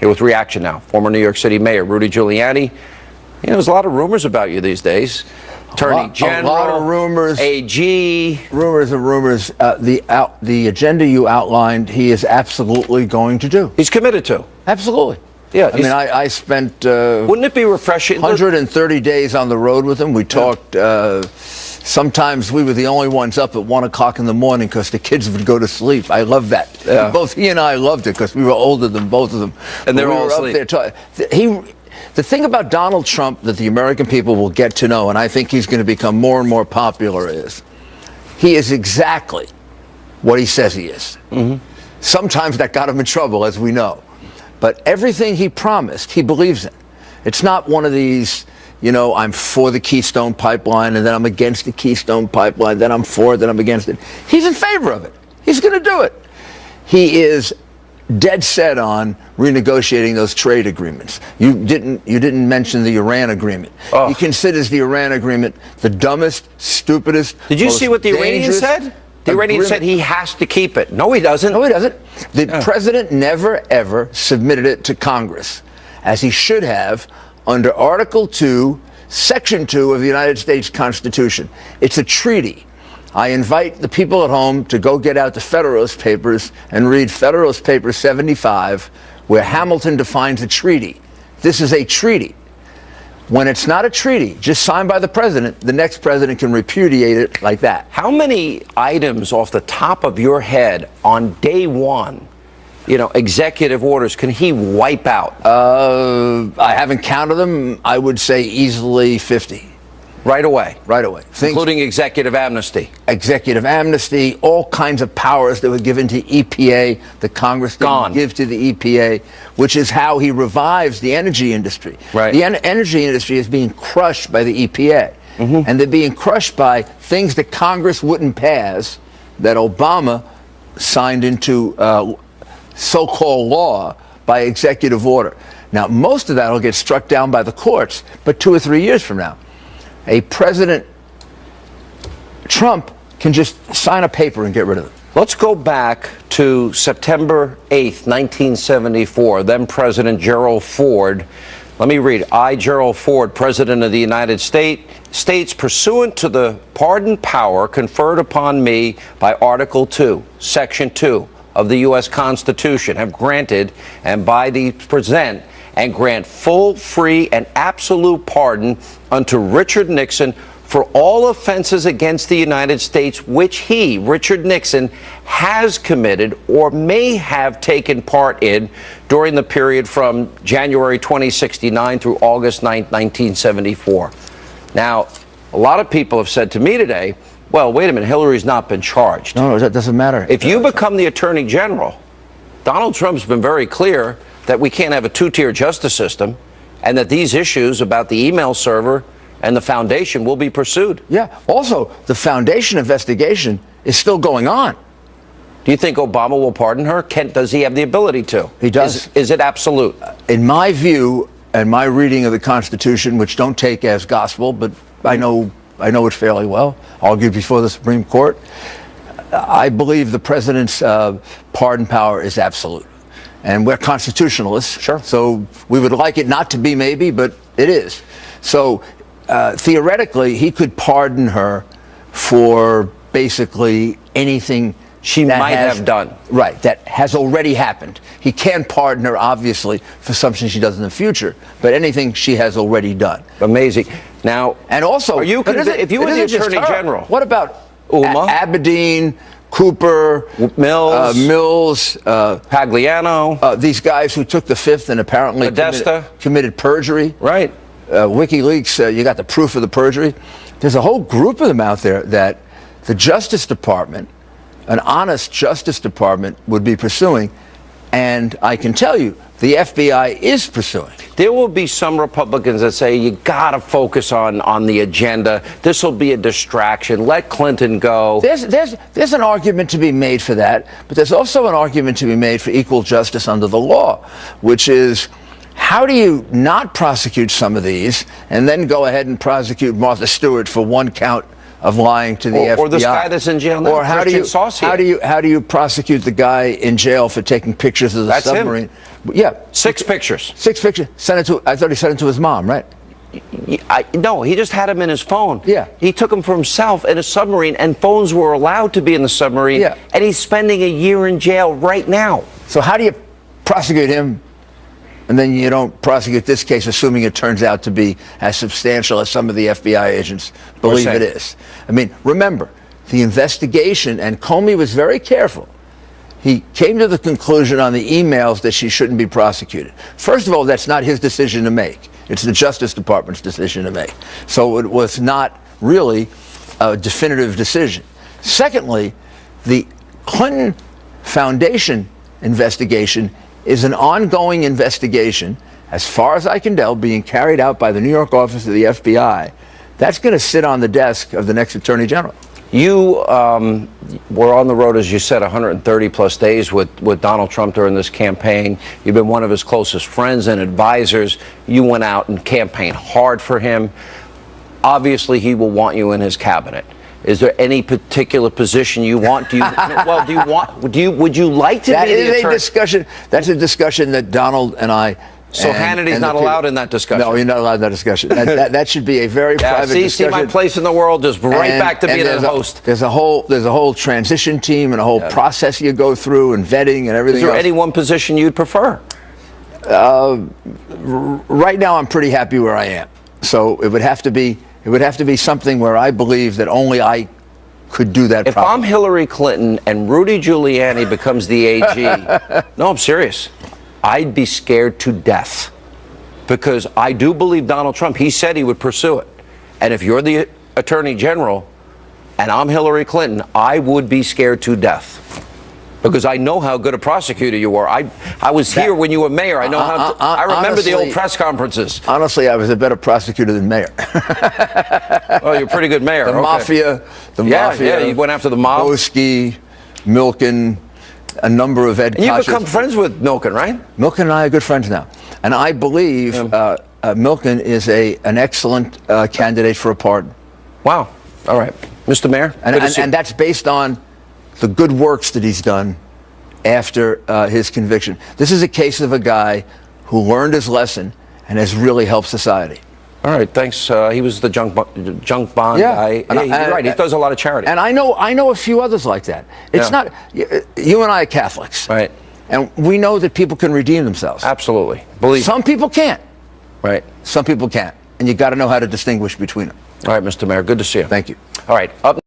Here with reaction now, former New York City Mayor Rudy Giuliani. There's a lot of rumors about you these days. Attorney General, a lot of rumors, AG. Rumors and rumors. The agenda you outlined, he is absolutely going to do. He's committed to. Absolutely. Yeah. I spent wouldn't it be refreshing? 130 days on the road with him. We talked. Sometimes we were the only ones up at 1 o'clock in the morning because the kids would go to sleep. I love that. Yeah. Both he and I loved it because we were older than both of them. And they were all up there. The thing about Donald Trump that the American people will get to know, and I think he's going to become more and more popular, is he is exactly what he says he is. Mm-hmm. Sometimes that got him in trouble, as we know. But everything he promised, he believes in. It's not one of these, I'm for the Keystone Pipeline, and then I'm against the Keystone Pipeline, then I'm for it, then I'm against it. He's in favor of it. He's going to do it. He is dead set on renegotiating those trade agreements. You didn't mention the Iran agreement. Oh. He considers the Iran agreement the dumbest, stupidest. Did you see what the Iranian said? The Iranian said he has to keep it. No, he doesn't. No, he doesn't. The president never, ever submitted it to Congress, as he should have under Article 2, Section 2 of the United States Constitution. It's a treaty. I invite the people at home to go get out the Federalist Papers and read Federalist Paper 75, where Hamilton defines a treaty. This is a treaty. When it's not a treaty, just signed by the president, the next president can repudiate it like that. How many items off the top of your head on day one, executive orders, can he wipe out? I haven't counted them. I would say easily 50. Right away. Right away. Including executive amnesty. Executive amnesty, all kinds of powers that were given to EPA, the Congress didn't give to the EPA, which is how he revives the energy industry. Right. The energy industry is being crushed by the EPA. Mm-hmm. And they're being crushed by things that Congress wouldn't pass, that Obama signed into so-called law by executive order. Now, most of that will get struck down by the courts, but 2 or 3 years from now. A President Trump can just sign a paper and get rid of it. Let's go back to September 8th, 1974. Then President Gerald Ford. Let me read. I, Gerald Ford, President of the United States, pursuant to the pardon power conferred upon me by Article 2, Section 2 of the U.S. Constitution, have granted and by the present and grant full, free, and absolute pardon unto Richard Nixon for all offenses against the United States which he, Richard Nixon, has committed or may have taken part in during the period from January 2069 through August 9, 1974. Now, a lot of people have said to me today, well, wait a minute, Hillary's not been charged. No, that doesn't matter. If you become the Attorney General, Donald Trump's been very clear that we can't have a two-tier justice system and that these issues about the email server and the foundation will be pursued. Yeah. Also, the foundation investigation is still going on. Do you think Obama will pardon her? Does he have the ability to? He does. Is it absolute? In my view and my reading of the Constitution, which don't take as gospel, but I know it fairly well, argued before the Supreme Court, I believe the president's pardon power is absolute. And we're constitutionalists. Sure. So we would like it not to be maybe, but it is. So theoretically, he could pardon her for basically anything she might have done. Right, that has already happened. He can pardon her, obviously, for something she does in the future, but anything she has already done. Amazing. Now, and also, if you were the Attorney General, what about Uma, Abedin, Cooper, Mills, Pagliano, these guys who took the Fifth and apparently committed perjury? Right. WikiLeaks, you got the proof of the perjury. There's a whole group of them out there that the Justice Department, an honest Justice Department, would be pursuing. And I can tell you, the FBI is pursuing. There will be some Republicans that say you got to focus on the agenda. This will be a distraction. Let Clinton go. There's an argument to be made for that, but there's also an argument to be made for equal justice under the law, which is, how do you not prosecute some of these and then go ahead and prosecute Martha Stewart for one count of lying to the FBI. Or this guy that's in jail now, Or Christian Saucier. how do you prosecute the guy in jail for taking pictures of the submarine? Yeah, 6 pictures. 6 pictures. I thought he sent it to his mom, right? No, he just had him in his phone. Yeah. He took him for himself in a submarine, and phones were allowed to be in the submarine. Yeah. And he's spending a year in jail right now. So how do you prosecute him, and then you don't prosecute this case, assuming it turns out to be as substantial as some of the FBI agents believe it is? I mean, remember, the investigation, and Comey was very careful. He came to the conclusion on the emails that she shouldn't be prosecuted. First of all, that's not his decision to make. It's the Justice Department's decision to make. So it was not really a definitive decision. Secondly, the Clinton Foundation investigation is an ongoing investigation, as far as I can tell, being carried out by the New York office of the FBI. That's going to sit on the desk of the next Attorney General. You were on the road, as you said, 130 plus days with Donald Trump during this campaign. You've been one of his closest friends and advisors. You went out and campaigned hard for him. Obviously, he will want you in his cabinet. Is there any particular position you want? Would you like to be the attorney? That's a discussion that Donald and I. So Hannity's not allowed in that discussion? No, you're not allowed in that discussion. That should be a very private discussion. See my place in the world, just right back to being a host. There's a whole transition team and a whole process you go through and vetting and everything. Is there else. any one position you'd prefer? Right now, I'm pretty happy where I am. So it would have to be something where I believe that only I could do that. If properly. I'm Hillary Clinton and Rudy Giuliani becomes the AG, no, I'm serious. I'd be scared to death, because I do believe Donald Trump. He said he would pursue it. And if you're the Attorney General and I'm Hillary Clinton, I would be scared to death, because I know how good a prosecutor you were. I was here when you were mayor. I know I remember honestly, the old press conferences. Honestly, I was a better prosecutor than mayor. Oh, you're a pretty good mayor. The mafia. Yeah, you went after the mob. Boski, Milken, a number of Ed. And you've become friends with Milken, right? Milken and I are good friends now, and I believe Milken is an excellent candidate for a pardon. Wow. All right, Mr. Mayor. And that's based on the good works that he's done after his conviction. This is a case of a guy who learned his lesson and has really helped society. All right, thanks. He was the junk bond guy. Yeah, you're right. He does a lot of charity. And I know a few others like that. It's not you and I are Catholics, right? And we know that people can redeem themselves. Absolutely. Some people can't. Right. Some people can't, and you got to know how to distinguish between them. All right, Mr. Mayor. Good to see you. Thank you. All right. Up